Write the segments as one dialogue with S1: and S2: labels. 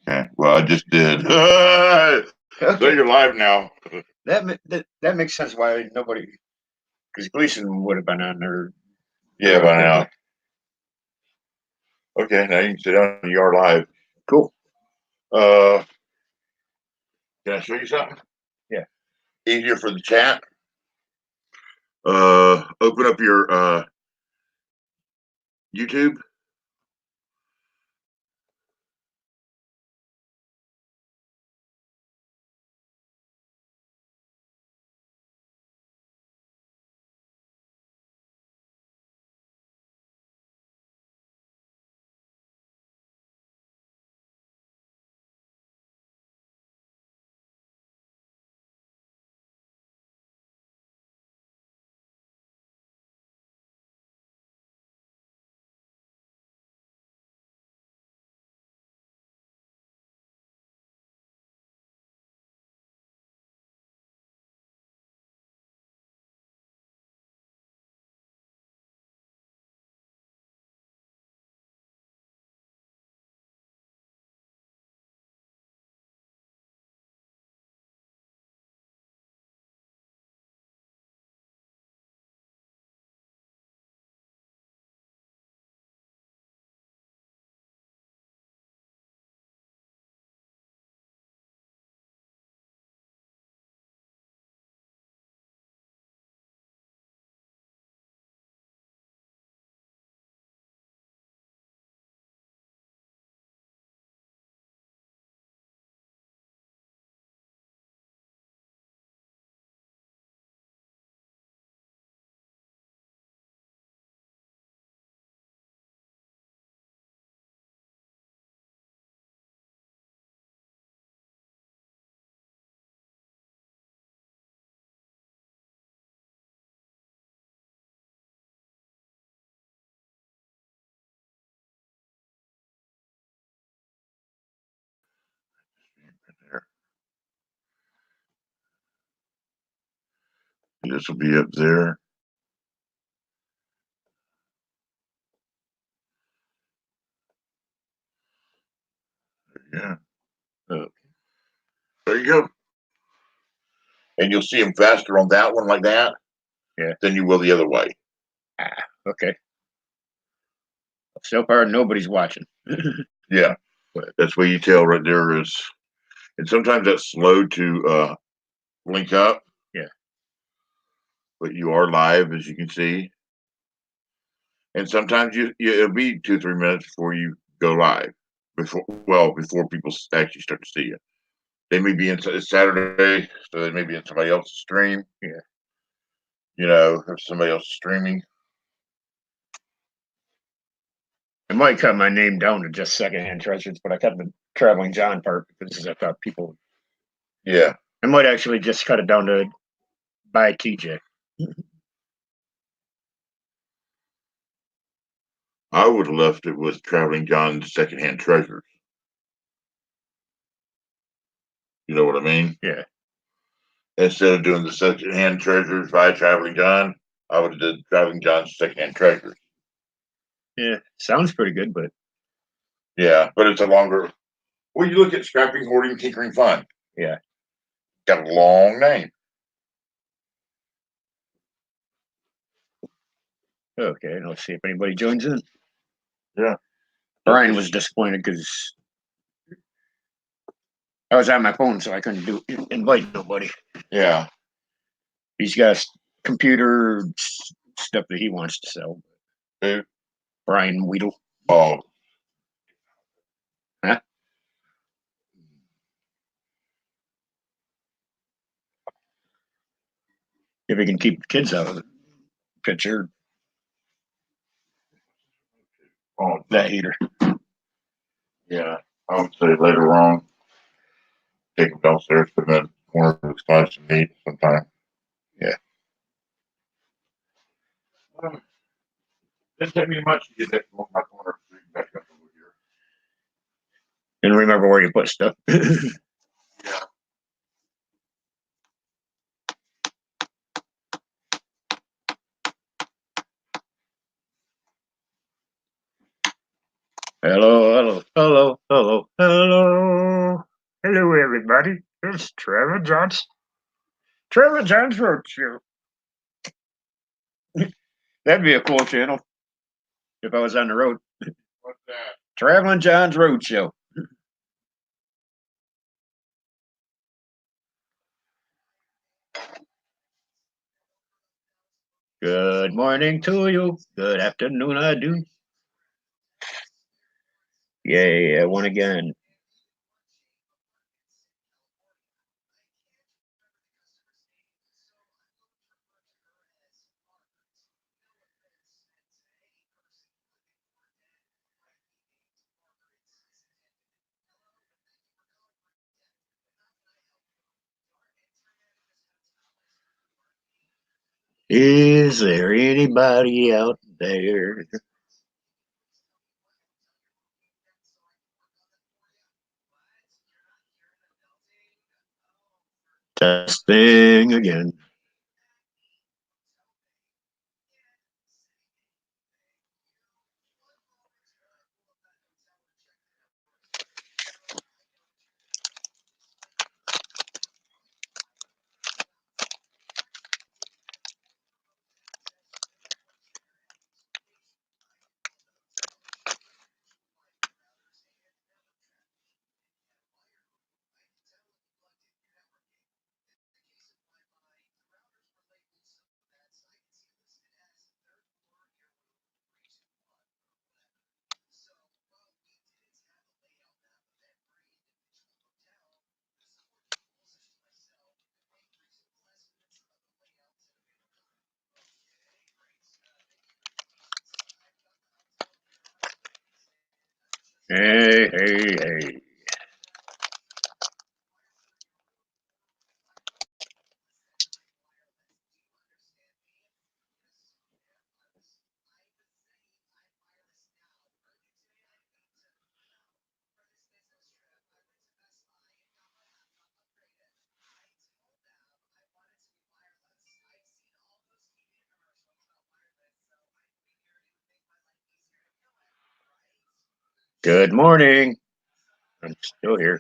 S1: Okay. Well, I just did. So
S2: Okay,
S1: you're live now.
S2: that makes sense. Why nobody? Because Gleason would have been on there.
S1: Yeah, by now. Okay, now you can sit down. You are live.
S2: Cool.
S1: Uh, can I show you something?
S2: Yeah.
S1: Easier for the chat. Open up your YouTube. There. This will be up there. Yeah. There you go. And you'll see them faster on that one like that.
S2: Yeah.
S1: Than you will the other way.
S2: Okay. So far, nobody's watching.
S1: Yeah. That's where you tell right there is, and sometimes that's slow to link up.
S2: Yeah.
S1: But you are live, as you can see. And sometimes it'll be 2-3 minutes before you go live. Before people actually start to see you. They may be in it's Saturday, so they may be in somebody else's stream.
S2: Yeah.
S1: If somebody else is streaming.
S2: I might cut my name down to just secondhand treasures, but I kept the traveling John part because I thought people.
S1: Yeah.
S2: I might actually just cut it down to by TJ.
S1: I would have left it with Traveling John's Secondhand Treasures. You know what I mean?
S2: Yeah.
S1: Instead of doing the Secondhand Treasures by Traveling John, I would have did Traveling John's Secondhand Treasures.
S2: Yeah, sounds pretty good, but
S1: yeah, but it's a longer. Well, you look at Scrapping, Hoarding, Tinkering, Fun.
S2: Yeah,
S1: got a long name.
S2: Okay, let's see if anybody joins in.
S1: Yeah,
S2: Brian was disappointed because I was on my phone, so I couldn't invite nobody.
S1: Yeah,
S2: he's got computer stuff that he wants to sell.
S1: Who?
S2: Brian Weedle.
S1: Oh.
S2: Huh? If he can keep the kids out of the picture.
S1: Oh,
S2: that heater.
S1: Yeah, I would say later on, take them downstairs, put them in the corner of the spice and meat sometime.
S2: Yeah.
S1: Didn't take me much to get that from my corner back up over here.
S2: And remember where you put stuff.
S1: Yeah.
S2: Hello, hello, hello, hello, hello. Hello, everybody. It's Trevor John's Roadshow. That'd be a cool channel if I was on the road.
S1: What's that?
S2: Traveling John's Roadshow. Good morning to you. Good afternoon, I do. Yay, I won again. Is there anybody out there? Testing again. Hey, hey, hey. Good morning. I'm still here.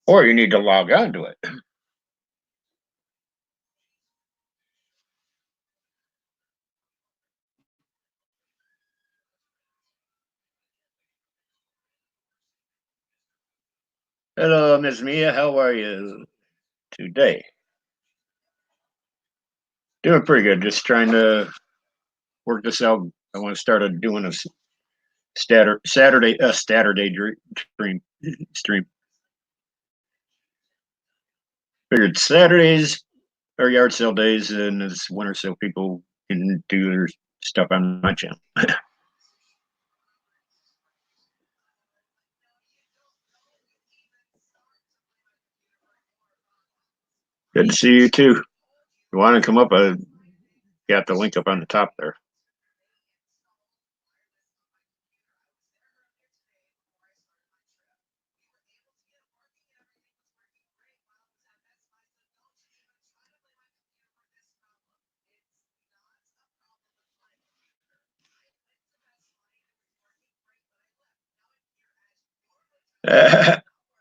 S2: Or you need to log on to it. Hello, Miss Mia. How are you today? Doing pretty good. Just trying to work this out. I want to start doing a Saturday stream. Figured Saturdays are yard sale days, and it's winter, so people can do their stuff on my channel. Good to see you too. If you want to come up, I got the link up on the top there.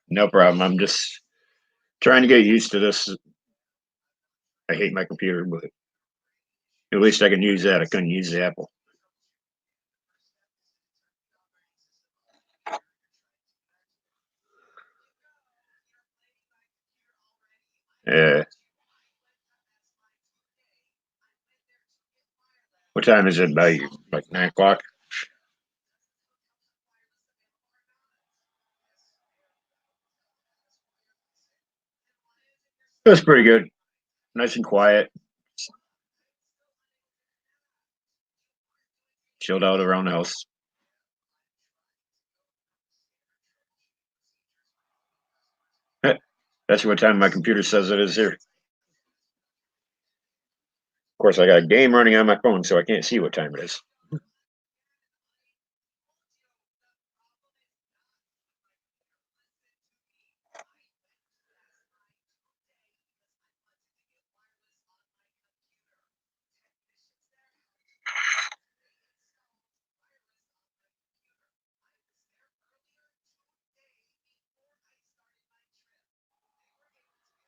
S2: No problem. I'm just trying to get used to this. I hate my computer, but at least I can use that. I couldn't use the Apple. Yeah. What time is it? By like 9 o'clock. It was pretty good. Nice and quiet. Chilled out around the house. That's what time my computer says it is here. Of course, I got a game running on my phone, so I can't see what time it is.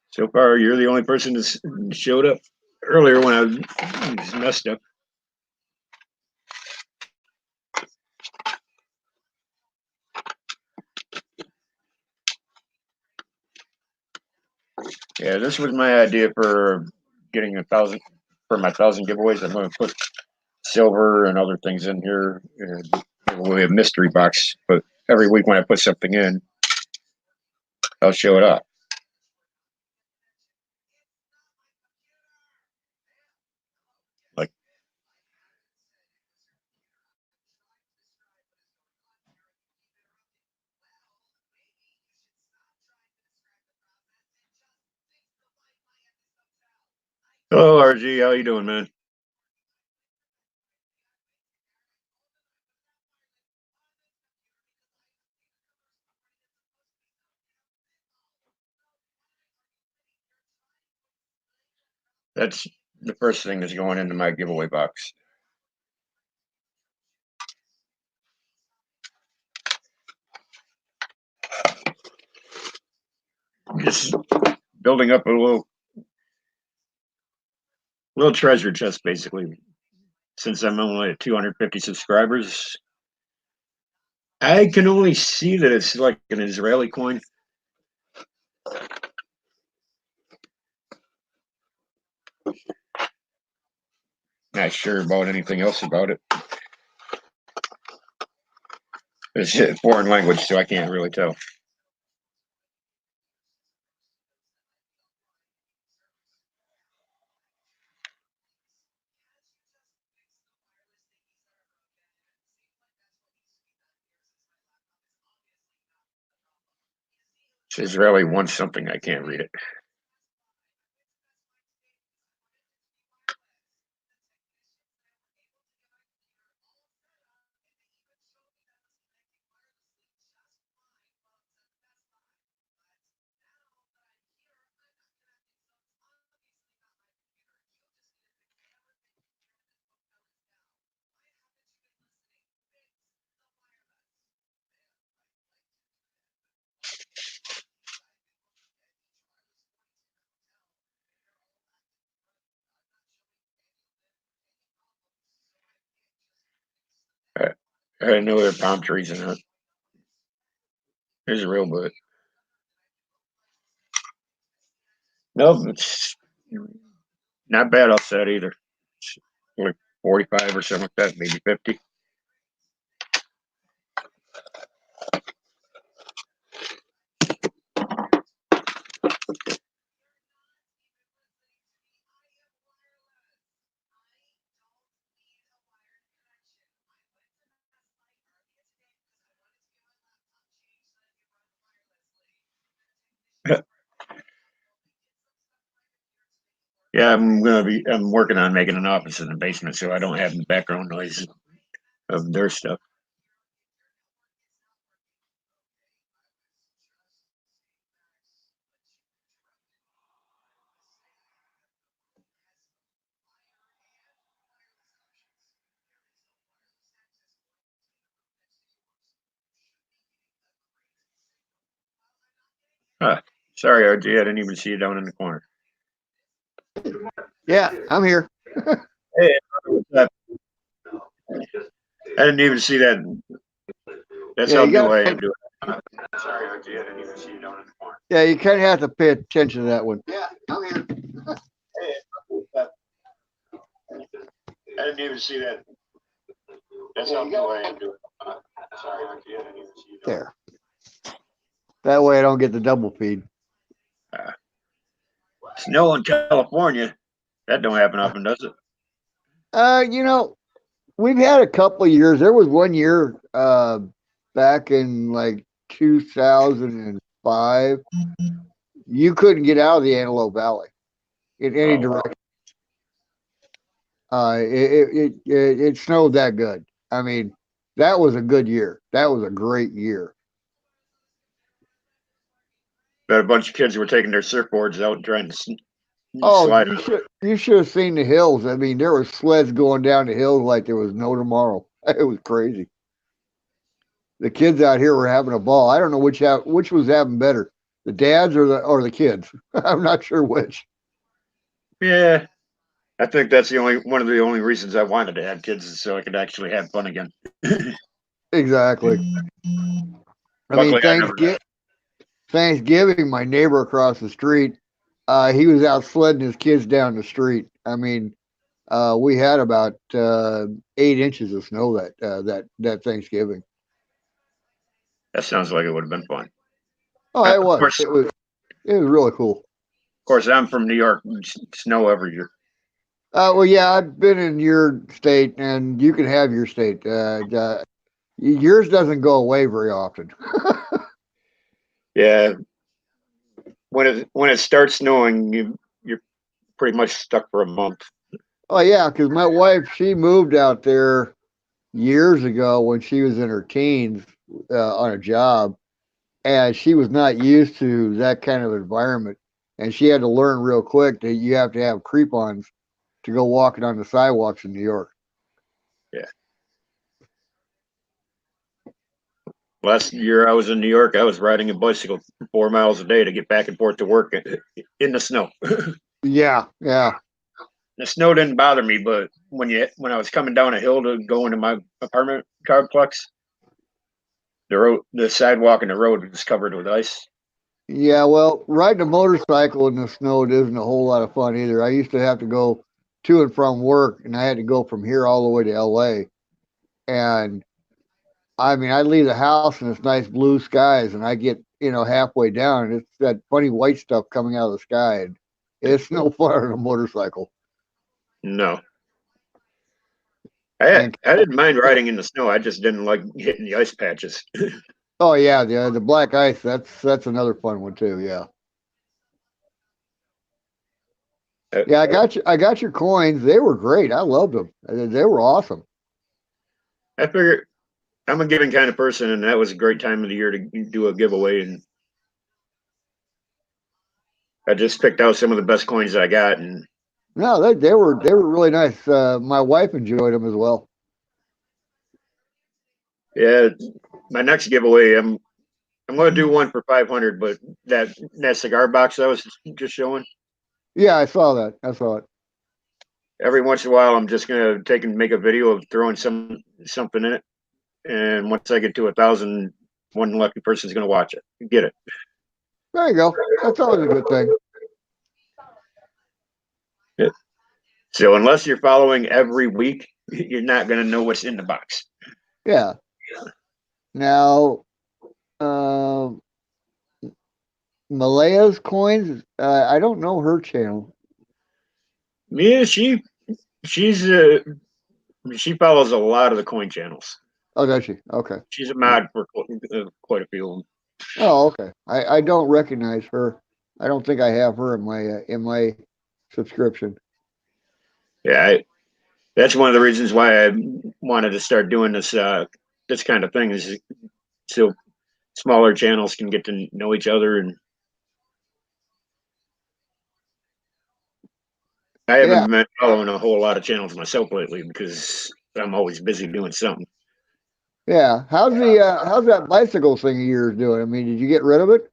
S2: So far, you're the only person that's showed up earlier when I was messed up. Yeah, this was my idea for getting 1,000 for my 1,000 giveaways. I'm going to put silver and other things in here. And we have mystery box, but every week when I put something in, I'll show it up. Like, hello, RG. How you doing, man? That's the first thing that's going into my giveaway box. Just building up a little treasure chest, basically. Since I'm only at 250 subscribers, I can only see that it's like an Israeli coin. Not sure about anything else about it. It's a foreign language, so I can't really tell. It's Israeli wants something. I can't read it. I know there are palm trees in it. There's a real book. Nope, it's not bad offset either. It's like 45 or something like that, maybe 50. Yeah, I'm working on making an office in the basement so I don't have the background noise of their stuff. Huh. Sorry, RG, I didn't even see you down in the corner.
S3: Yeah, I'm here.
S2: Hey, I didn't even see that. That's
S3: Yeah,
S2: how
S3: you
S2: new
S3: got.
S2: I am doing. Sorry, RG, I didn't even see you down in the corner.
S3: Yeah, you kind of have to pay attention to that one. Yeah, I'm here.
S2: Hey, I didn't even see that. That's how new I am doing. Sorry, RG, I didn't even see you.
S3: There. That way I don't get the double feed.
S2: Snow in California. That don't happen often, does it?
S3: You know, we've had a couple of years. There was one year back in like 2005. You couldn't get out of the Antelope Valley in any
S2: Oh, wow.
S3: direction. It snowed that good. I mean, that was a good year. That was a great year.
S2: But a bunch of kids were taking their surfboards out and trying to
S3: Oh,
S2: slide.
S3: you should have seen the hills. I mean, there were sleds going down the hills like there was no tomorrow. It was crazy. The kids out here were having a ball. I don't know which was having better, the dads or the kids. I'm not sure which.
S2: Yeah, I think that's the only one of the only reasons I wanted to have kids is so I could actually have fun again.
S3: Exactly. I mean,
S2: Luckily, I never.
S3: Thanksgiving, my neighbor across the street, he was out sledding his kids down the street. I mean, we had about 8 inches of snow that Thanksgiving.
S2: That sounds like it would have been fun.
S3: Oh,
S2: Of
S3: it was.
S2: course,
S3: It was really cool.
S2: I'm from New York. Snow every year.
S3: Well, yeah, I've been in your state, and you can have your state. Yours doesn't go away very often.
S2: Yeah, when it starts snowing, you're pretty much stuck for a month.
S3: Oh yeah, because my wife, she moved out there years ago when she was in her teens on a job, and she was not used to that kind of environment, and she had to learn real quick that you have to have creep-ons to go walking on the sidewalks in New York.
S2: Yeah. Last year I was in New York. I was riding a bicycle 4 miles a day to get back and forth to work in the snow.
S3: Yeah, yeah.
S2: The snow didn't bother me, but when I was coming down a hill to go into my apartment complex, the sidewalk and the road was covered with ice.
S3: Yeah, well, riding a motorcycle in the snow it isn't a whole lot of fun either. I used to have to go to and from work, and I had to go from here all the way to LA. And I mean, I leave the house and it's nice blue skies, and I get halfway down, and it's that funny white stuff coming out of the sky. And it's no fun on a motorcycle.
S2: No,
S3: And
S2: I didn't mind riding in the snow. I just didn't like hitting the ice patches.
S3: oh yeah, the black ice. That's another fun one too. Yeah,
S2: I,
S3: yeah. I got your coins. They were great. I loved them. They were awesome.
S2: I figured I'm a giving kind of person, and that was a great time of the year to do a giveaway. And I just picked out some of the best coins I got, and
S3: No, they were really nice. My wife enjoyed them as well.
S2: yeah, my next giveaway, I'm going to do one for 500, but that cigar box I was just showing.
S3: Yeah, I saw that. I saw it.
S2: Every once in a while, I'm just going to take and make a video of throwing something in it, and once I get to 1,000, one lucky person's going to watch it, get it.
S3: There you go. That's always a good thing.
S2: Yeah. So unless you're following every week, you're not going to know what's in the box.
S3: Yeah. Now, uh, Malaya's coins. I don't know her channel.
S2: Yeah, she's she follows a lot of the coin channels.
S3: Oh, does she? Okay.
S2: She's a mod for quite a few of them.
S3: Oh, okay. I don't recognize her. I don't think I have her in my subscription.
S2: Yeah, that's one of the reasons why I wanted to start doing this kind of thing is so smaller channels can get to know each other. And I
S3: Yeah,
S2: haven't been following a whole lot of channels myself lately because I'm always busy doing something.
S3: yeah. How's that bicycle thing of yours doing? I mean, did you get rid of it?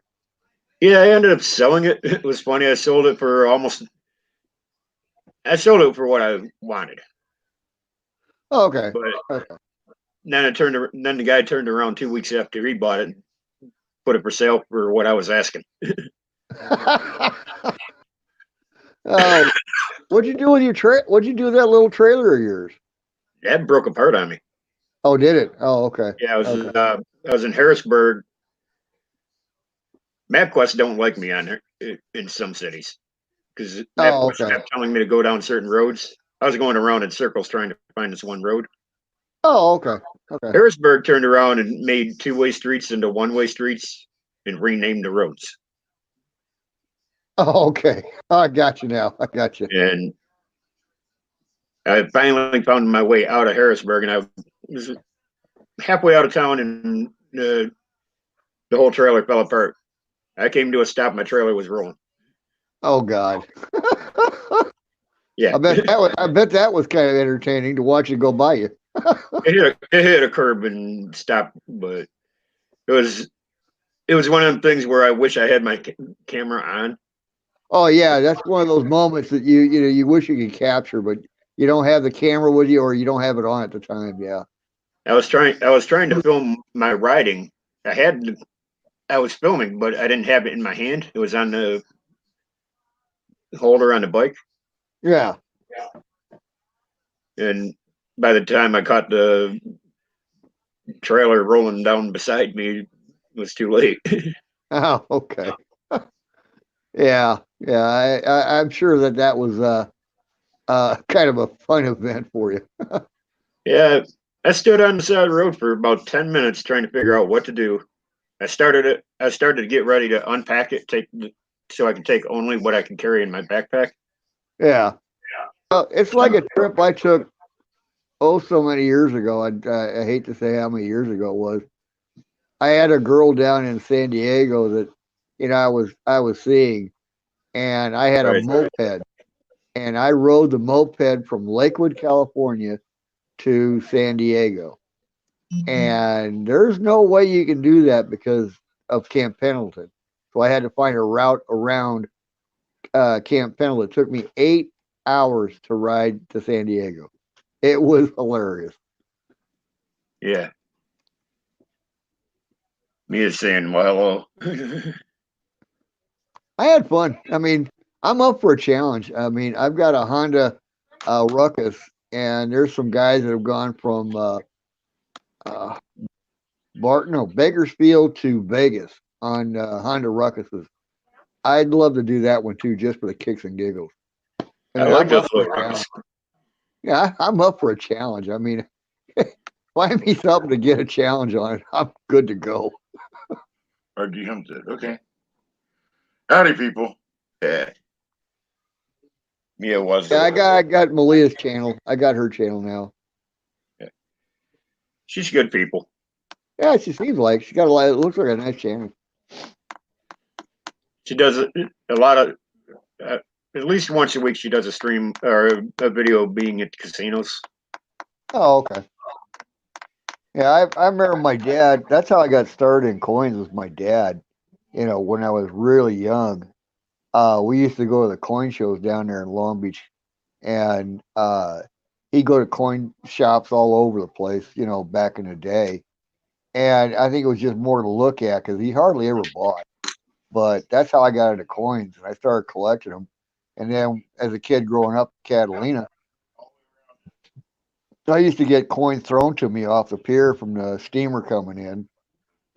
S2: Yeah, I ended up selling it. It was funny. I sold it for what I wanted,
S3: Oh, okay.
S2: but
S3: Okay.
S2: then the guy turned around 2 weeks after he bought it and put it for sale for what I was asking.
S3: Oh, what'd you do with What'd you do with that little trailer of yours?
S2: That broke apart on me.
S3: Oh, did it? Oh, okay.
S2: Yeah,
S3: Okay.
S2: I was in Harrisburg. MapQuest don't like me on there in some cities because
S3: Oh,
S2: MapQuest
S3: okay.
S2: kept telling me to go down certain roads. I was going around in circles trying to find this one road.
S3: Oh, okay. Okay.
S2: Harrisburg turned around and made two-way streets into one-way streets and renamed the roads.
S3: Oh, okay. Oh, I got you now. I got you.
S2: And I finally found my way out of Harrisburg, and I was halfway out of town, and the whole trailer fell apart. I came to a stop. My trailer was rolling.
S3: Oh God.
S2: Yeah,
S3: I bet that was kind of entertaining to watch it go by you.
S2: it hit a curb and stopped, but it was it was one of them things where I wish I had my camera on.
S3: Oh yeah, that's one of those moments that you wish you could capture, but you don't have the camera with you or you don't have it on at the time. Yeah.
S2: I was trying to film my riding. I had I was filming, but I didn't have it in my hand. It was on the holder on the bike,
S3: Yeah.
S2: and by the time I caught the trailer rolling down beside me, it was too late.
S3: Oh, okay. Yeah. Yeah. I'm sure that was kind of a fun event for you.
S2: Yeah, I stood on the side of the road for about 10 minutes trying to figure out what to do. I started to get ready to unpack it, so I can take only what I can carry in my backpack.
S3: Yeah. It's like a trip I took so many years ago. I hate to say how many years ago it was. I had a girl down in San Diego that I was seeing, and I had a
S2: Right.
S3: moped, and I rode the moped from Lakewood, California to San Diego. And there's no way you can do that because of Camp Pendleton. So I had to find a route around Camp Pendleton. It took me 8 hours to ride to San Diego. It was hilarious.
S2: Yeah, me is saying, well,
S3: I had fun. I mean, I'm up for a challenge. I mean, I've got a Honda Ruckus, and there's some guys that have gone from uh, no, Bakersfield to Vegas on Honda Ruckuses. I'd love to do that one too, just for the kicks and giggles. I
S2: I
S3: mean,
S2: like
S3: I'm
S2: those
S3: up for
S2: little
S3: a challenge.
S2: rucks.
S3: Yeah, I'm up for a challenge. I mean, find me something to get a challenge on it. I'm good to go.
S1: Or do you hum to? Okay. Howdy, people. Yeah.
S2: Mia was.
S3: Yeah, I got Malia's channel. I got her channel now.
S2: Yeah. She's good people.
S3: Yeah, she seems like she got a lot. It looks like a nice channel.
S2: She does a lot of uh, at least once a week. She does a stream or a video being at casinos.
S3: Oh, okay. Yeah, I remember my dad. That's how I got started in coins. Was my dad. When I was really young, we used to go to the coin shows down there in Long Beach, and he'd go to coin shops all over the place. Back in the day, and I think it was just more to look at because he hardly ever bought. But that's how I got into coins, and I started collecting them. And then, as a kid growing up in Catalina, I used to get coins thrown to me off the pier from the steamer coming in.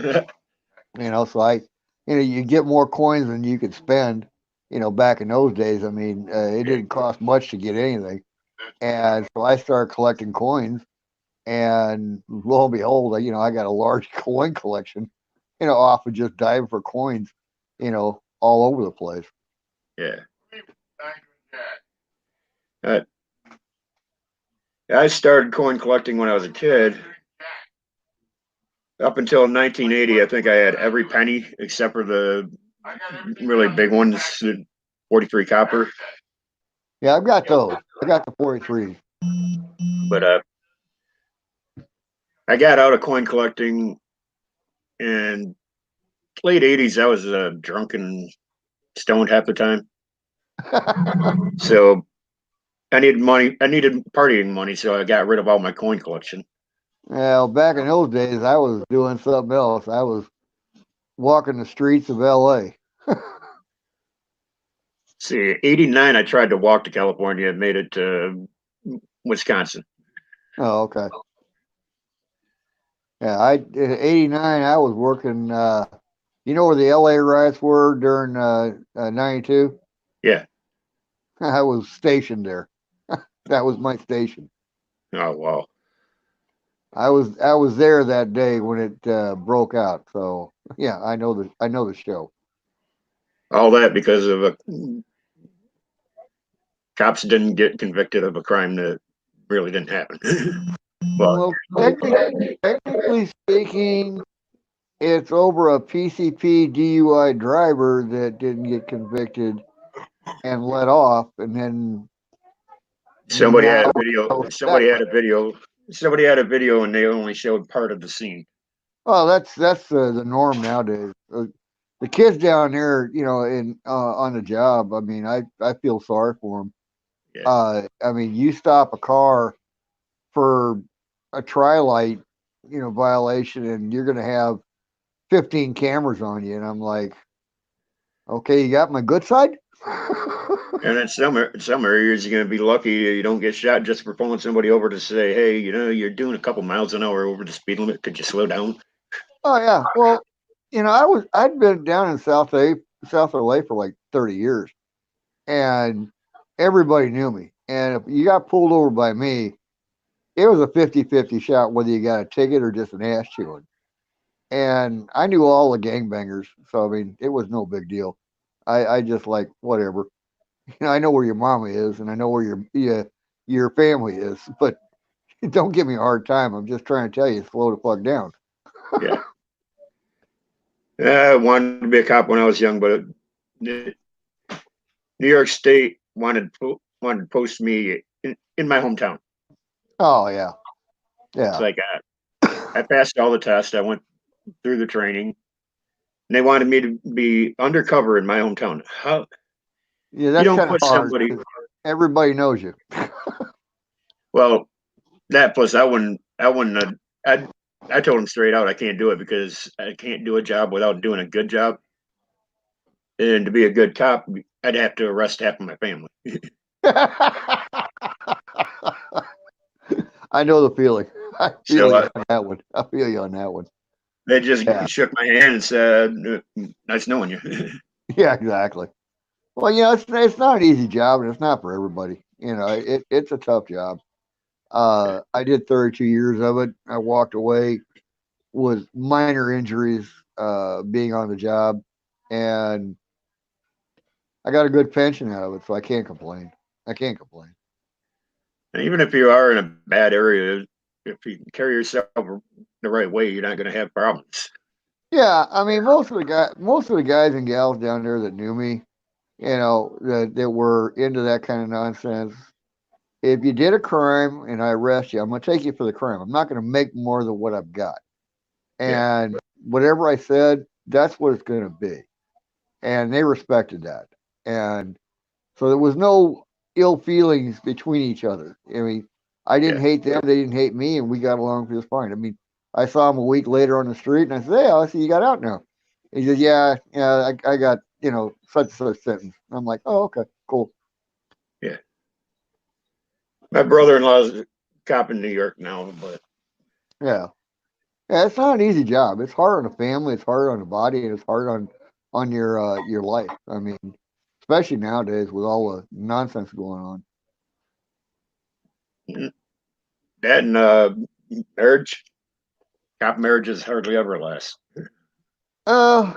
S3: So you get more coins than you could spend. Back in those days, I mean, it didn't cost much to get anything, and so I started collecting coins. And lo and behold, I got a large coin collection. Off of just diving for coins. All over the place.
S2: Yeah. Uh, I started coin collecting when I was a kid. Up until 1980, I think I had every penny except for the really big ones, 43 copper.
S3: Yeah, I've got those. I got the 43s.
S2: But I got out of coin collecting in late 80s. I was drunk and stoned half the time. So I needed money. I needed partying money. So I got rid of all my coin collection.
S3: Well, back in those days, I was doing something else. I was walking the streets of L.A.
S2: See, 89, I tried to walk to California and made it to Wisconsin.
S3: Oh, okay. Yeah, in '89, I was working. You know where the L.A. riots were during '92?
S2: Yeah.
S3: I was stationed there. That was my station.
S2: Oh, wow.
S3: I was there that day when it broke out. So yeah, I know the show.
S2: All that because of cops didn't get convicted of a crime that really didn't happen. Well,
S3: Well, technically speaking, it's over a PCP DUI driver that didn't get convicted and let off, and then
S2: somebody had
S3: now
S2: a video. Somebody had a video. Somebody had a video, and they only showed part of the scene.
S3: well, that's the norm nowadays. The kids down there, in on the job. I mean, I feel sorry for them.
S2: Yeah,
S3: I mean, you stop a car for a tri-light, violation, and you're going to have 15 cameras on you, and I'm like, okay, you got my good side.
S2: and in some areas, you're gonna be lucky you don't get shot just for pulling somebody over to say, "Hey, you're doing a couple miles an hour over the speed limit. Could you slow down?"
S3: Oh yeah, well, I'd been down in South LA for like 30 years, and everybody knew me. And if you got pulled over by me, it was a 50-50 shot whether you got a ticket or just an ass chewing. And I knew all the gangbangers, so I mean, it was no big deal. I just like whatever. I know where your mama is, and I know where your family is, but don't give me a hard time. I'm just trying to tell you, slow the fuck down.
S2: Yeah. I wanted to be a cop when I was young, but New York State wanted to post me in my hometown.
S3: Oh yeah,
S2: It's
S3: yeah,
S2: like I passed all the tests. I went through the training, and they wanted me to be undercover in my hometown. How
S3: yeah.
S2: you
S3: That's
S2: don't
S3: kind of
S2: put
S3: hard.
S2: somebody?
S3: 'Cause everybody knows you.
S2: Well, that plus I wouldn't. I wouldn't. I told him straight out I can't do it because I can't do a job without doing a good job. And to be a good cop, I'd have to arrest half of my family.
S3: I know the feeling. I feel
S2: So
S3: you on that one. I feel you on that one.
S2: they just
S3: Yeah,
S2: shook my hand and said, "Nice knowing you."
S3: yeah, exactly. Well, it's not an easy job, and it's not for everybody. It's a tough job. I did 32 years of it. I walked away with minor injuries, being on the job, and I got a good pension out of it, so I can't complain. I can't complain.
S2: And even if you are in a bad area, if you carry yourself the right way, you're not going to have problems.
S3: Yeah, I mean, most of the guys and gals down there that knew me, that were into that kind of nonsense. If you did a crime and I arrest you, I'm going to take you for the crime. I'm not going to make more than what I've got.
S2: Yeah,
S3: And whatever I said, that's what it's going to be. And they respected that. And so there was no ill feelings between each other. I mean, I didn't
S2: yeah,
S3: hate them, they didn't hate me, and we got along just fine. I mean, I saw him a week later on the street, and I said, "Hey, I see you got out now." He said, "Yeah, yeah, I got such and such sentence." I'm like, "Oh, okay, cool."
S2: yeah. My brother-in-law's a cop in New York now, but
S3: Yeah, yeah. It's not an easy job. It's hard on the family. It's hard on the body, and it's hard on your life. I mean, especially nowadays with all the nonsense going on.
S2: that and marriage, cop marriages hardly ever last.
S3: Uh,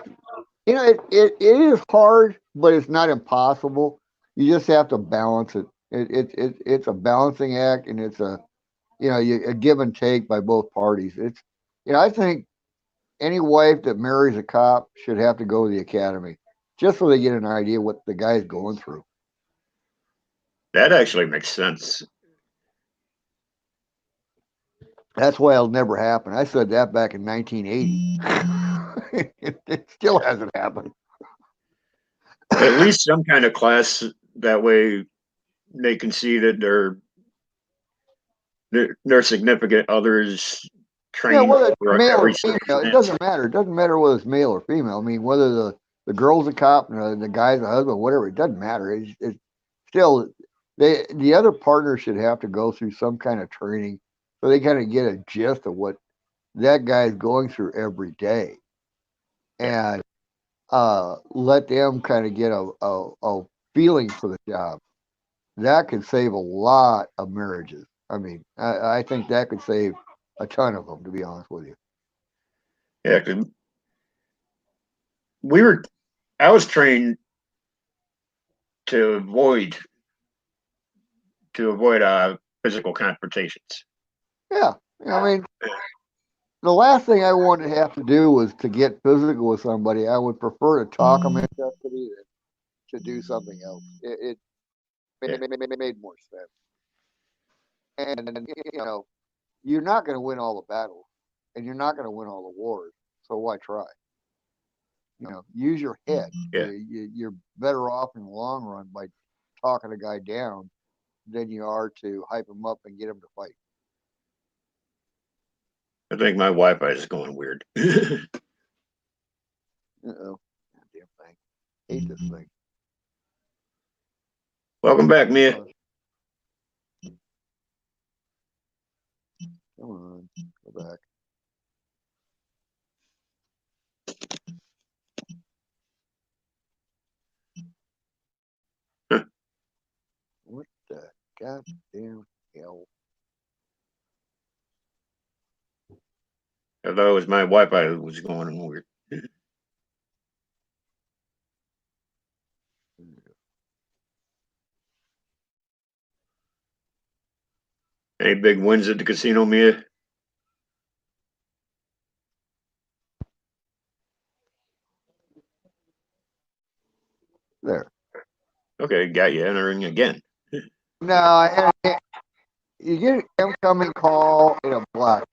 S3: it is hard, but it's not impossible. You just have to balance it. It's a balancing act, and it's a give and take by both parties. I think any wife that marries a cop should have to go to the academy, just so they get an idea what the guy's going through.
S2: That actually makes sense.
S3: That's why it'll never happen. I said that back in 1980. It still hasn't happened.
S2: At least some kind of class that way they can see that their significant others
S3: Yeah,
S2: trained
S3: whether it's
S2: for
S3: male or
S2: every
S3: female, it
S2: circumstance.
S3: doesn't matter. It doesn't matter whether it's male or female. I mean, whether the girl's a cop and the guy's a husband, whatever, it doesn't matter. It's still the other partner should have to go through some kind of training so they kind of get a gist of what that guy's going through every day,
S2: Yeah,
S3: and let them kind of get a feeling for the job. That could save a lot of marriages. I mean, I think that could save a ton of them, to be honest with you.
S2: yeah. 'Cause we were, I was trained to avoid physical confrontations.
S3: Yeah. I mean, the last thing I wanted to have to do was to get physical with somebody. I would prefer to talk them into custody than to do something else. It made more sense. And you're not going to win all the battles, and you're not going to win all the wars. So why try? Use your head.
S2: Yeah.
S3: You're better off in the long run by talking a guy down than you are to hype him up and get him to fight.
S2: I think my Wi-Fi is going weird.
S3: Uh-oh. Damn thing. Hate this thing.
S2: Welcome back, Mia.
S3: Come on. Go back. What the goddamn hell?
S2: I thought it was my Wi-Fi that was going weird. Any big wins at the casino, Mia?
S3: There.
S2: Okay, got you entering again.
S3: No, you get an incoming call in a block.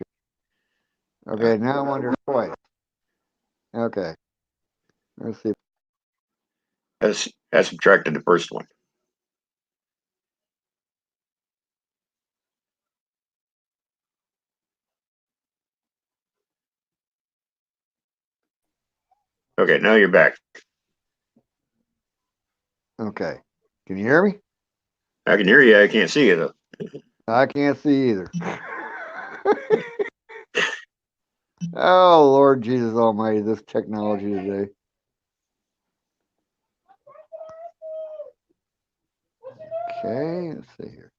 S3: Okay, now I'm under twice. Okay. Let's see.
S2: Has subtracted the first one. Okay, now you're back.
S3: Okay. Can you hear me?
S2: I can hear you. I can't see you though.
S3: I can't see either. Oh, Lord Jesus Almighty, this technology today. Okay, let's see here.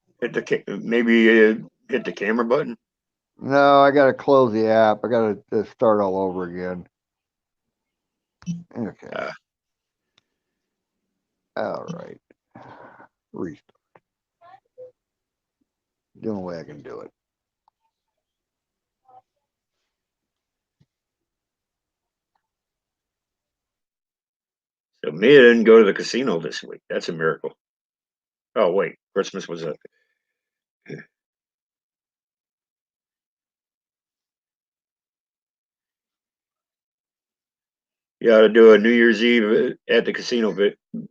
S2: Maybe hit the camera button.
S3: No, I gotta close the app. I gotta start all over again. Okay. All right. Restart. The only way I can do it.
S2: So Mia didn't go to the casino this week. That's a miracle. Oh wait, Christmas was a. You ought to do a New Year's Eve at the casino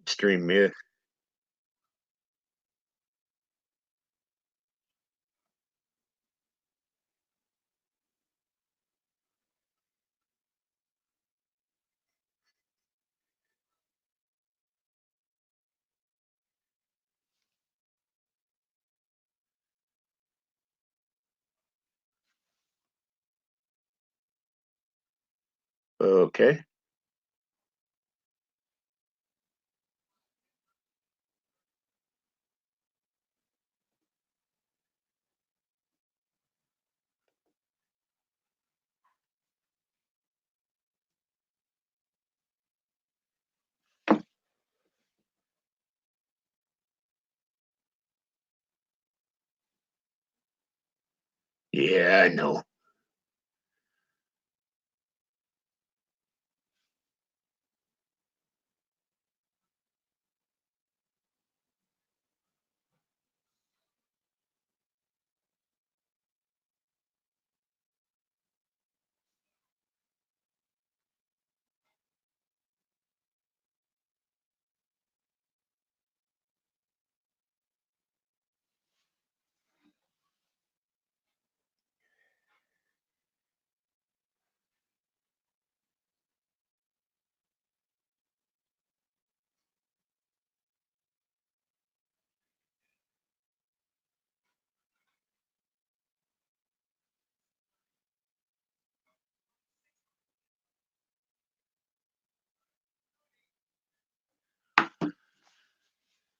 S2: stream, Mia. Okay. Yeah, I know.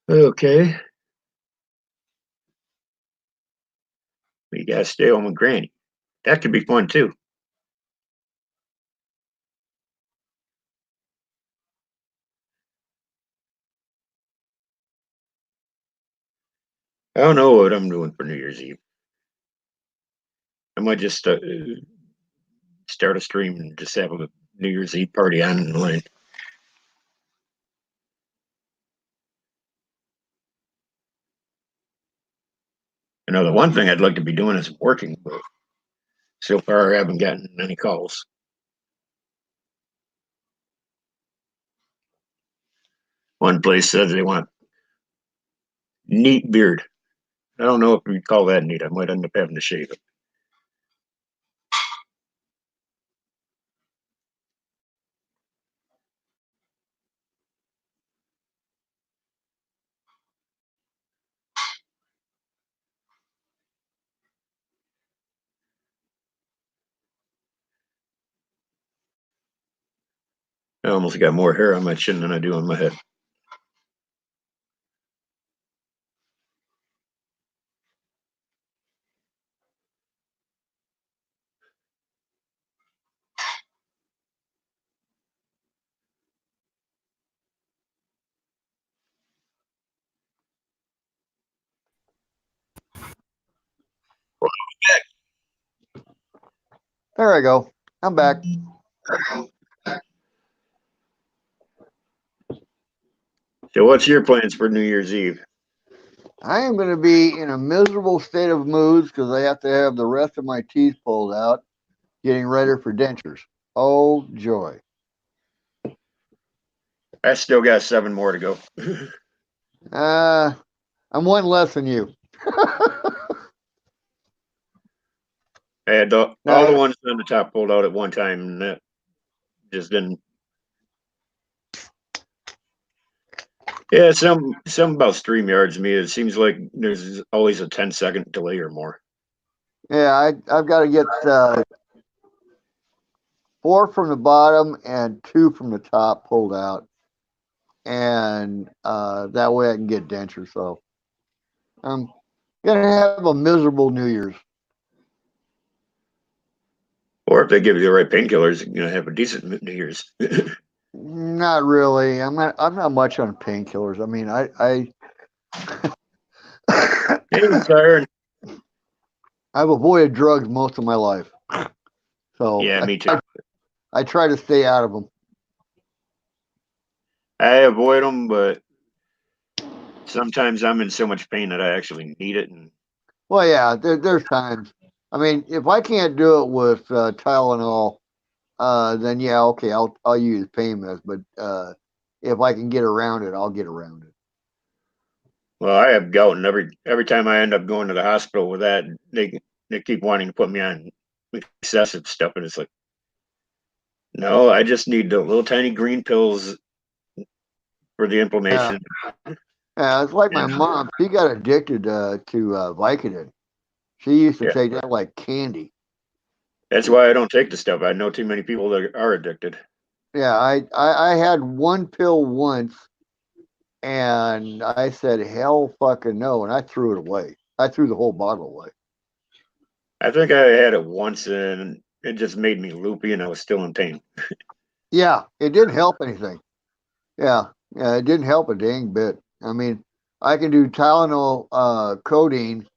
S2: Okay. You gotta stay home with Granny. That could be fun too. I don't know what I'm doing for New Year's Eve. I might just start a stream and just have a New Year's Eve party online. You know, the one thing I'd like to be doing is working, but so far I haven't gotten any calls. One place says they want neat beard. I don't know if we call that neat. I might end up having to shave it. I almost got more hair on my chin than I do on my head.
S3: There I go. I'm back.
S2: So, what's your plans for New Year's Eve?
S3: I am going to be in a miserable state of moods because I have to have the rest of my teeth pulled out, getting ready for dentures. Oh, joy.
S2: I still got 7 more to go.
S3: I'm one less than you.
S2: I had all the
S3: No,
S2: ones on the top pulled out at one time, and that just didn't. Yeah, some about StreamYards to me. It seems like there's always a 10-second delay or more.
S3: yeah, I've got to get 4 from the bottom and 2 from the top pulled out, and that way I can get dentures. So I'm gonna have a miserable New Year's.
S2: Or if they give you the right painkillers, you're gonna have a decent New Year's.
S3: Not really. I'm not much on painkillers. I mean,
S2: Hey, Siren.
S3: I've avoided drugs most of my life, so
S2: Yeah, me too.
S3: I try to stay out of them.
S2: I avoid them, but sometimes I'm in so much pain that I actually need it. And
S3: Well, yeah, there's times. I mean, if I can't do it with Tylenol, then yeah, okay, I'll use pain meds. But if I can get around it, I'll get around it.
S2: well, I have gout, and every time I end up going to the hospital with that, they keep wanting to put me on excessive stuff, and it's like, no, I just need the little tiny green pills for the
S3: Yeah,
S2: inflammation.
S3: yeah, it's like my
S2: And
S3: mom. She got addicted to Vicodin. She used to
S2: yeah,
S3: take that like candy.
S2: that's why I don't take the stuff. I know too many people that are addicted.
S3: Yeah, I had one pill once, and I said hell fucking no, and I threw it away. I threw the whole bottle away.
S2: I think I had it once, and it just made me loopy, and I was still in pain.
S3: Yeah, it didn't help anything. Yeah, yeah, it didn't help a dang bit. I mean, I can do Tylenol, codeine,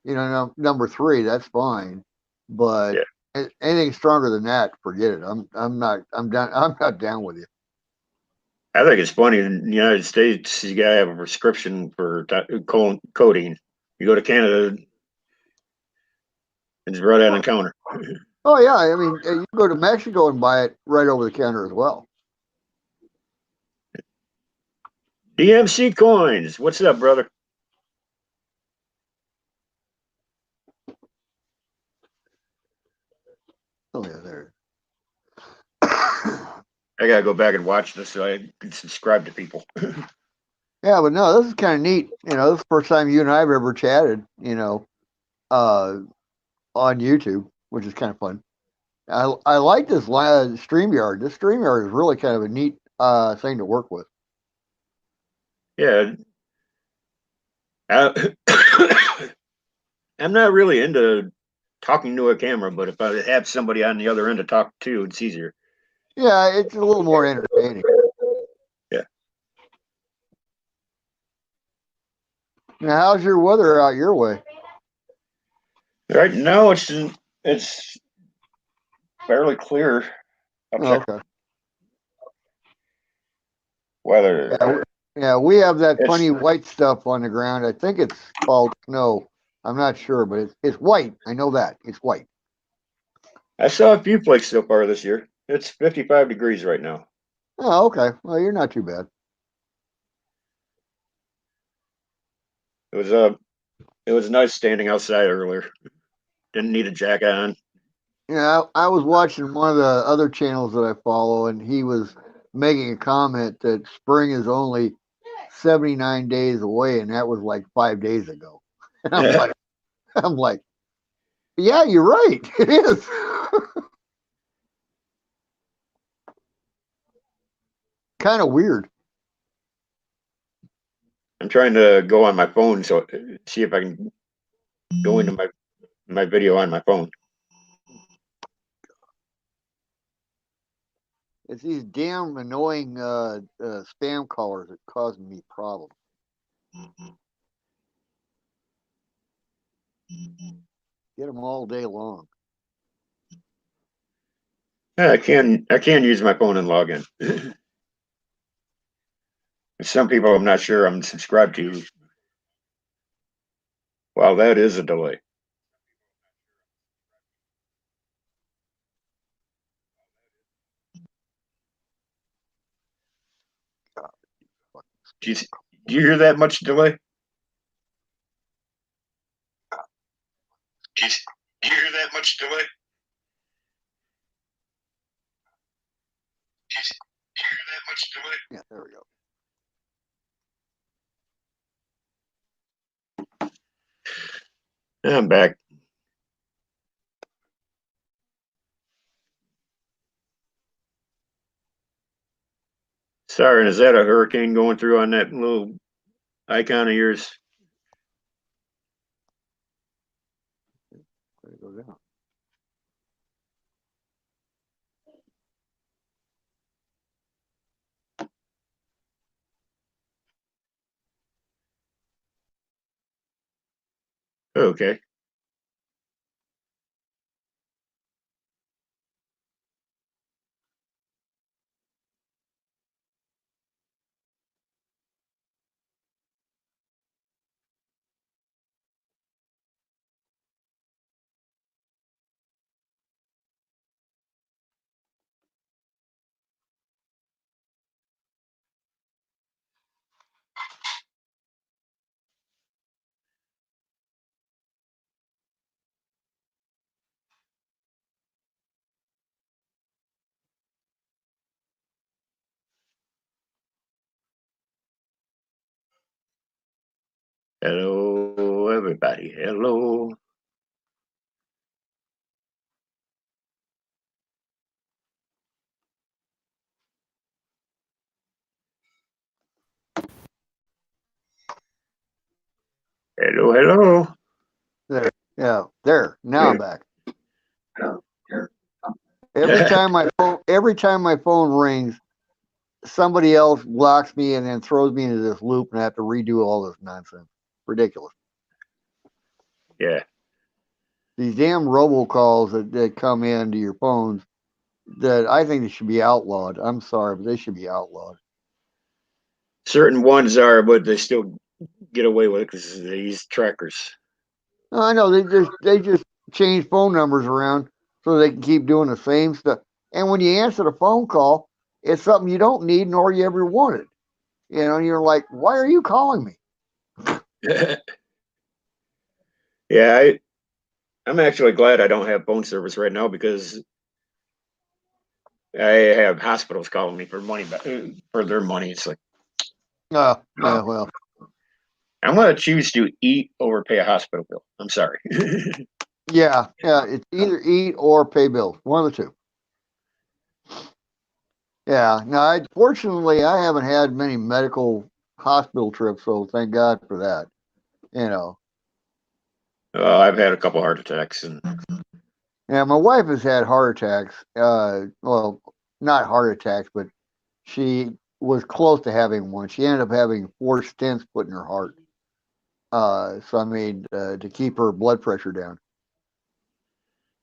S3: number 3, that's fine, but
S2: Yeah,
S3: anything stronger than that, forget it. I'm not I'm down. I'm not down with you.
S2: I think it's funny in the United States, you gotta have a prescription for codeine. You go to Canada, it's right on the counter.
S3: Oh yeah, I mean, you go to Mexico and buy it right over the counter as well.
S2: DMC coins. What's up, brother?
S3: Oh yeah, there.
S2: I gotta go back and watch this so I can subscribe to people.
S3: Yeah, but no, this is kind of neat. This is the first time you and I have ever chatted. Uh, on YouTube, which is kind of fun. I like this StreamYard. This StreamYard is really kind of a neat thing to work with.
S2: Yeah, I, I'm not really into talking to a camera, but if I have somebody on the other end to talk to, it's easier.
S3: Yeah, it's a little more entertaining.
S2: Yeah.
S3: Now, how's your weather out your way?
S2: Right now, it's fairly clear. I'll
S3: Oh,
S2: check
S3: okay.
S2: weather.
S3: Yeah, yeah, we have that
S2: It's
S3: funny white stuff on the ground. I think it's called snow. I'm not sure, but it's white. I know that it's white.
S2: I saw a few flakes so far this year. It's 55 degrees right now.
S3: Oh, okay. Well, you're not too bad.
S2: It was uh it was nice standing outside earlier. Didn't need a jacket on.
S3: Yeah, I was watching one of the other channels that I follow, and he was making a comment that spring is only 79 days away, and that was like 5 days ago. And I'm like, yeah, you're right. It is. Kind of weird.
S2: I'm trying to go on my phone so see if I can go into my video on my phone.
S3: It's these damn annoying spam callers that causing me problems. Get them all day long.
S2: Yeah, I can use my phone and log in. Some people I'm not sure I'm subscribed to. Wow, that is a delay.
S3: God,
S2: Do you, do you hear that much delay? Do you, do you hear that much delay? Do you hear that much delay?
S3: Yeah, there we go.
S2: I'm back. Sorry, is that a hurricane going through on that little icon of yours?
S3: Let it go down.
S2: Okay. Hello, everybody. Hello. Hello, hello.
S3: There. Yeah, there. Now I'm back. Every time my phone rings, somebody else blocks me and then throws me into this loop, and I have to redo all this nonsense. Ridiculous.
S2: Yeah.
S3: These damn robocalls that come into your phones that I think they should be outlawed. I'm sorry, but they should be outlawed.
S2: Certain ones are, but they still get away with it because they use trackers.
S3: I know they just change phone numbers around so they can keep doing the same stuff. And when you answer the phone call, it's something you don't need nor you ever wanted. You know, you're like, why are you calling me?
S2: Yeah, I'm actually glad I don't have phone service right now because I have hospitals calling me for money for their money. It's like
S3: Yeah, well,
S2: I'm gonna choose to eat over pay a hospital bill. I'm sorry.
S3: yeah. It's either eat or pay bills, one of the two. Yeah. Now, fortunately, I haven't had many medical hospital trips, so thank God for that. You know,
S2: I've had a couple heart attacks, and
S3: yeah, my wife has had heart attacks. Well, not heart attacks, but she was close to having one. She ended up having 4 stents put in her heart. So I mean, to keep her blood pressure down.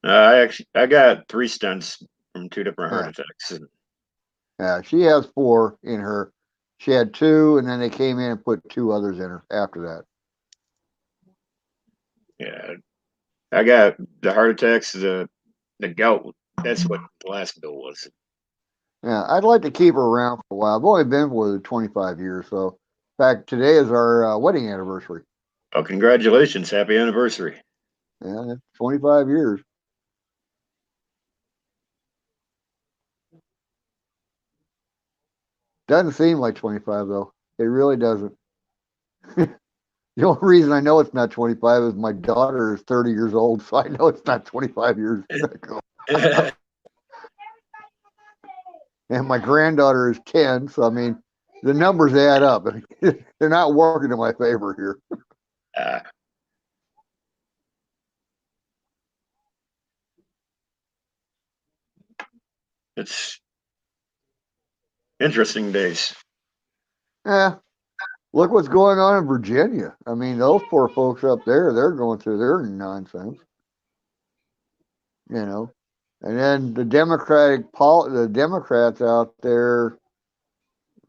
S2: I got 3 stents from 2 different heart
S3: Yeah,
S2: attacks. And,
S3: yeah. She has 4 in her. She had 2, and then they came in and put 2 others in her after that.
S2: yeah, I got the heart attacks, the gout. That's what the last bill was.
S3: Yeah, I'd like to keep her around for a while. I've only been with her 25 years, so in fact, today is our wedding anniversary.
S2: Oh, congratulations! Happy anniversary.
S3: Yeah, 25 years. Doesn't seem like 25 though. It really doesn't. The only reason I know it's not 25 is my daughter is 30 years old, so I know it's not 25 years ago. And my granddaughter is 10, so I mean, the numbers add up. They're not working in my favor here.
S2: uh, it's interesting days.
S3: Eh, look what's going on in Virginia. I mean, those poor folks up there, they're going through their nonsense, you know. And then the Democrats out there,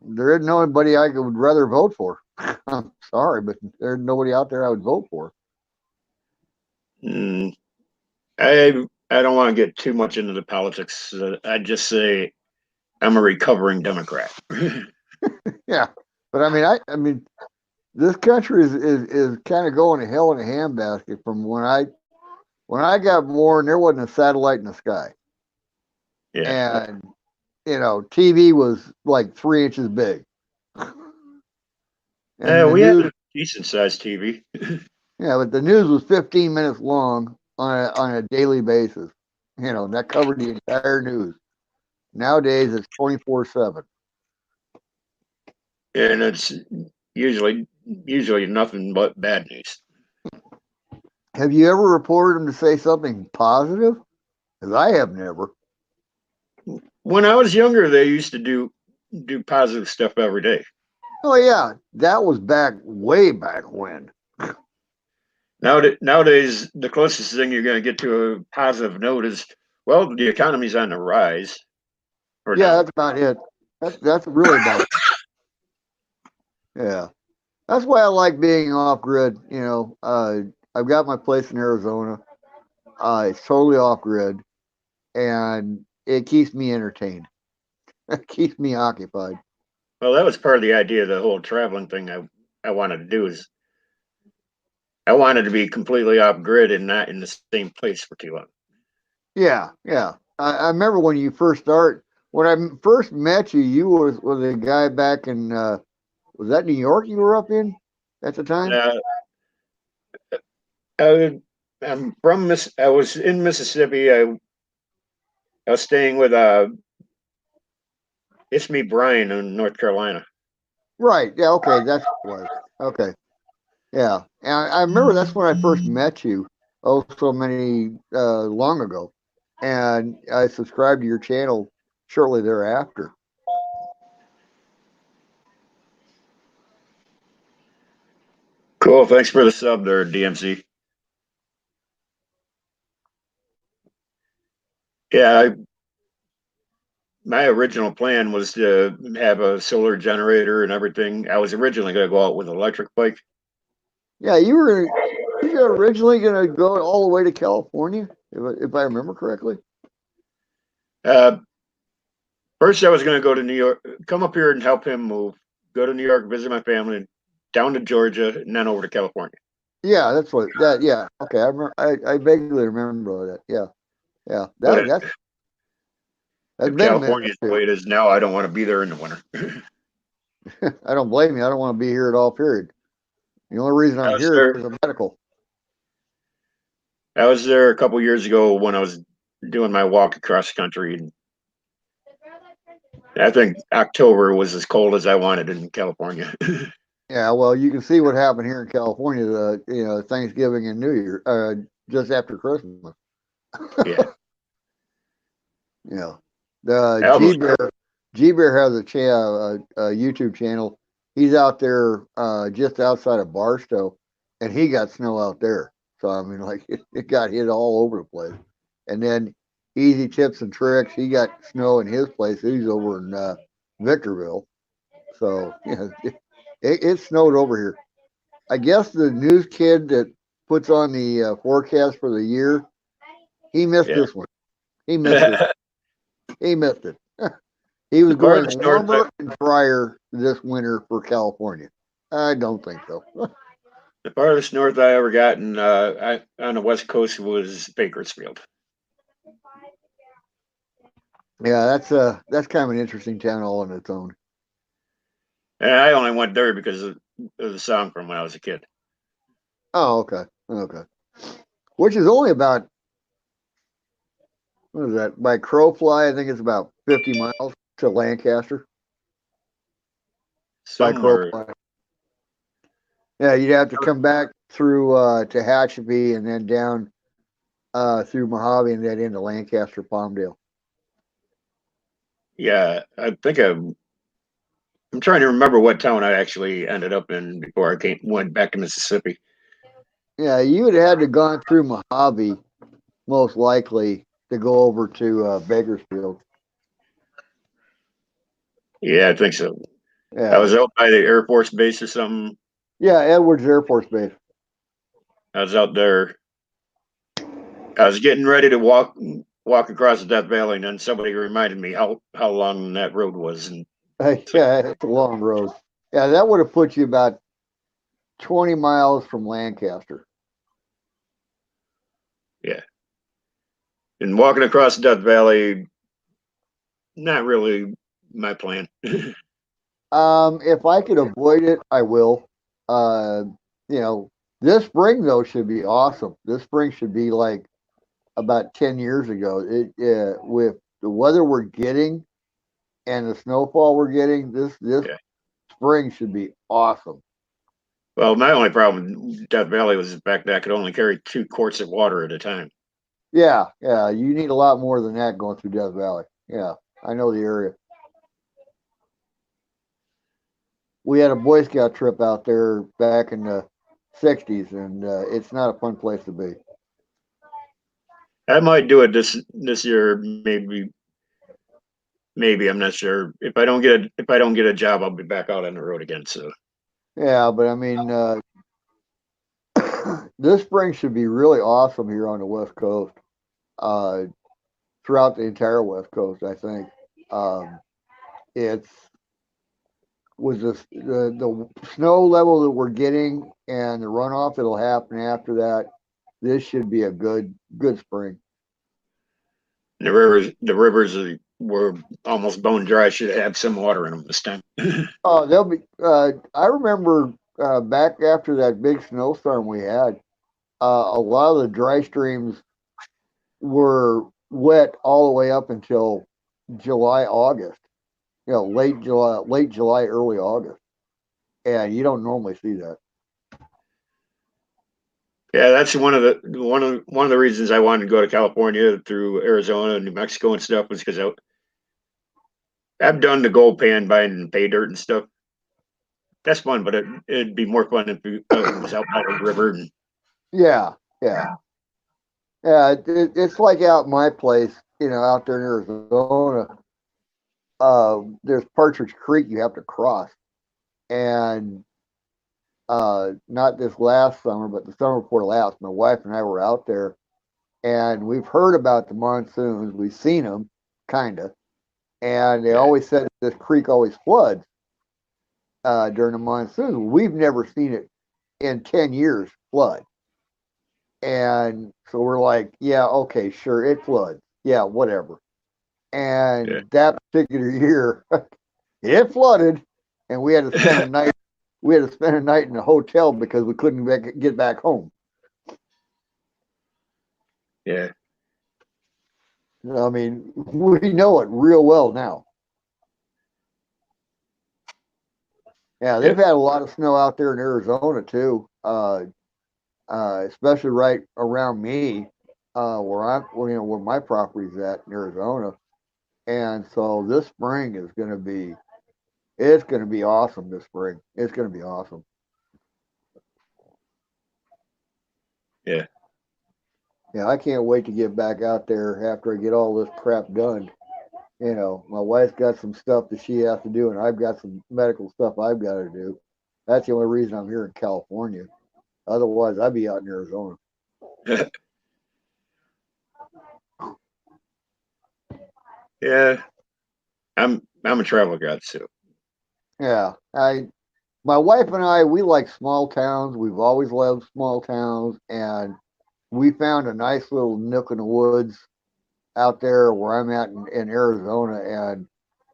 S3: there isn't nobody I would rather vote for. I'm sorry, but there's nobody out there I would vote for.
S2: Mm, I don't want to get too much into the politics. I'd just say I'm a recovering Democrat.
S3: Yeah, but I mean, this country is kind of going to hell in a handbasket from when I got born. There wasn't a satellite in the sky,
S2: Yeah.
S3: and TV was like 3 inches big, and the
S2: We had
S3: news,
S2: a decent sized TV.
S3: yeah, but the news was 15 minutes long on a daily basis. And that covered the entire news. Nowadays, it's 24/7.
S2: And it's usually nothing but bad news.
S3: Have you ever reported them to say something positive? Because I have never.
S2: When I was younger, they used to do positive stuff every day.
S3: Oh yeah, that was back way back when.
S2: Nowadays, the closest thing you're going to get to a positive note is, well, the economy's on the rise for
S3: Yeah,
S2: now.
S3: that's about it. That's really about it. Yeah, that's why I like being off grid. I've got my place in Arizona. It's totally off grid, and it keeps me entertained. It keeps me occupied.
S2: Well, that was part of the idea of the whole traveling thing. I wanted to do is I wanted to be completely off grid and not in the same place for too long.
S3: Yeah, yeah. I remember when you first start. When first met you, you was a guy back in was that New York you were up in at the time?
S2: Uh, I'm from Miss. I was in Mississippi. I was staying with it's me Brian in North Carolina.
S3: Right. Yeah. Okay. That's what it was. Okay. Yeah. And I remember that's when I first met you. Oh, so many long ago, and I subscribed to your channel shortly thereafter.
S2: Cool. Thanks for the sub there, DMC. Yeah, my original plan was to have a solar generator and everything. I was originally going to go out with an electric bike.
S3: Yeah, you were originally gonna go all the way to California, if I remember correctly.
S2: Uh, First, I was going to go to New York, come up here and help him move, go to New York, visit my family, down to Georgia, and then over to California.
S3: Yeah, that's what that. Yeah. Okay. I remember. I vaguely remember that. Yeah. Yeah.
S2: But
S3: That's
S2: if
S3: been a minute
S2: California is the
S3: too.
S2: way it is now, I don't want to be there in the winter.
S3: I don't blame you. I don't want to be here at all. Period. The only reason
S2: I
S3: I'm
S2: was
S3: here is
S2: there.
S3: because of medical.
S2: I was there a couple years ago when I was doing my walk across the country, and I think October was as cold as I wanted in California.
S3: Yeah, well, you can see what happened here in California. Thanksgiving and New Year, just after Christmas.
S2: Yeah,
S3: Yeah, the
S2: I almost.
S3: G Bear has a YouTube channel. He's out there just outside of Barstow, and he got snow out there. So I mean, like it got hit all over the place. And then Easy Tips and Tricks, he got snow in his place. He's over in Victorville. So yeah, it snowed over here. I guess the news kid that puts on the forecast for the year, he missed
S2: Yeah.
S3: this one. He missed this. He missed it. He was
S2: The part of the
S3: going
S2: snow,
S3: warmer and drier this winter for California. I don't think so.
S2: the farthest north I ever got on the West Coast was Bakersfield.
S3: Yeah, that's kind of an interesting town all on its own.
S2: And I only went there because of the song from when I was a kid.
S3: Oh, okay, okay. Which is only about what is that by crow fly? I think it's about 50 miles to Lancaster by crow
S2: Somewhere,
S3: fly. Yeah, you'd have to come back through Tehachapi and then down through Mojave and then into Lancaster, Palmdale.
S2: yeah, I'm trying to remember what town I actually ended up in before I went back to Mississippi.
S3: Yeah, you would have had to gone through Mojave most likely to go over to Bakersfield.
S2: Yeah, I think so. I
S3: Yeah,
S2: was out by the Air Force Base or something.
S3: yeah, Edwards Air Force Base.
S2: I was out there. I was getting ready to walk across the Death Valley, and then somebody reminded me how long that road was, and it's like,
S3: Yeah, it's a long road. Yeah, that would have put you about 20 miles from Lancaster.
S2: yeah. And walking across the Death Valley, not really my plan.
S3: If I could avoid it, I will. Uh, you know, this spring though should be awesome. This spring should be like about 10 years ago. With the weather we're getting and the snowfall we're getting, this
S2: Yeah.
S3: spring should be awesome.
S2: Well, my only problem with Death Valley was the fact that I could only carry 2 quarts of water at a time.
S3: Yeah, yeah, you need a lot more than that going through Death Valley. Yeah, I know the area. We had a Boy Scout trip out there back in the 60s, and it's not a fun place to be.
S2: I might do it this year, maybe I'm not sure. If I don't get a job, I'll be back out on the road again. So
S3: Yeah, but I mean, this spring should be really awesome here on the West Coast, uh, throughout the entire West Coast, I think. It's with the snow level that we're getting and the runoff that'll happen after that. This should be a good spring.
S2: were almost bone dry. Should have some water in them this time.
S3: Oh, they'll be. I remember back after that big snowstorm we had, a lot of the dry streams were wet all the way up until July, August. You know, late July, early August, and you don't normally see that.
S2: Yeah, that's one of the reasons I wanted to go to California through Arizona and New Mexico and stuff was because I've done the gold pan buying pay dirt and stuff. That's fun, but it'd be more fun if it was out by the river. And
S3: Yeah, yeah, yeah. It's like out my place, out there in Arizona. There's Partridge Creek you have to cross, and not this last summer, but the summer before last, my wife and I were out there, and we've heard about the monsoons. We've seen them, kinda, and they
S2: yeah,
S3: always said this creek always floods during the monsoon. We've never seen it in 10 years flood, and so we're like, yeah, okay, sure, it floods, yeah, whatever.
S2: yeah,
S3: And that particular year, it flooded, and we had to spend a night. We had to spend a night in a hotel because we couldn't get back home.
S2: yeah,
S3: I mean, we know it real well now. Yeah,
S2: yeah.
S3: they've had a lot of snow out there in Arizona too, especially right around me, where my property's at in Arizona. And so this spring is going to be, it's going to be awesome. This spring, it's going to be awesome.
S2: Yeah.
S3: Yeah, I can't wait to get back out there after I get all this crap done. You know, my wife's got some stuff that she has to do, and I've got some medical stuff I've got to do. That's the only reason I'm here in California. Otherwise, I'd be out in Arizona.
S2: Yeah. I'm a travel guy too.
S3: Yeah, my wife and I, we like small towns. We've always loved small towns, and we found a nice little nook in the woods out there where I'm at in Arizona. And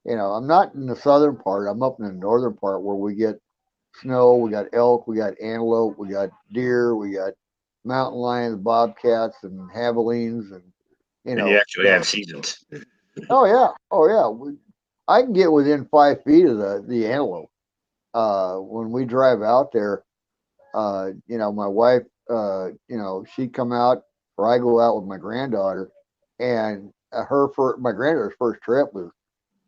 S3: I'm not in the southern part. I'm up in the northern part where we get snow. We got elk. We got antelope. We got deer. We got mountain lions, bobcats, and javelines, and
S2: And you actually
S3: so.
S2: have seasons.
S3: Oh yeah. I can get within 5 feet of the antelope. When we drive out there, my wife, she'd come out, or I go out with my granddaughter, and my granddaughter's first trip was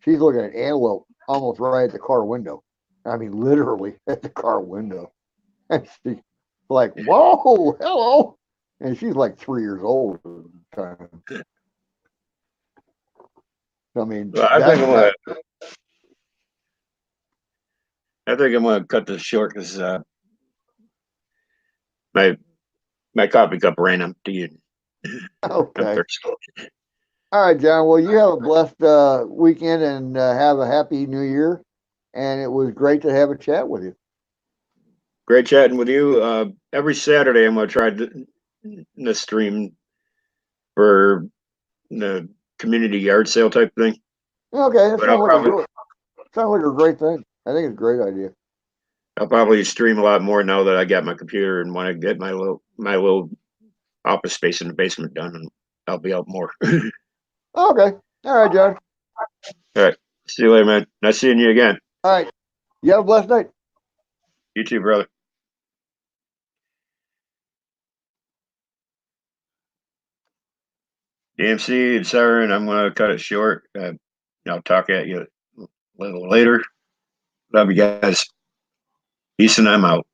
S3: she's looking at antelope almost right at the car window. I mean, literally at the car window, and she's like, "Whoa, hello!" And she's like 3 years old at the time. I mean,
S2: Well,
S3: that
S2: I think I'm gonna cut this short because my my coffee cup ran empty and I'm
S3: okay.
S2: thirsty.
S3: All right, John. Well, you have a blessed weekend and have a happy new year. And it was great to have a chat with you.
S2: Great chatting with you. Every Saturday I'm gonna try the stream for the community yard sale type thing.
S3: Okay, that
S2: But I'll
S3: sounds like a
S2: probably
S3: good, sounds like a great thing. I think it's a great idea.
S2: I'll probably stream a lot more now that I got my computer and when I get my little office space in the basement done, and I'll be out more.
S3: Okay. All right, John.
S2: All right. See you later, man. Nice seeing you again.
S3: All right. You have a blessed night.
S2: You too, brother. DMC and Siren, I'm going to cut it short. I'll talk at you a little later. Love you guys. Peace and I'm out.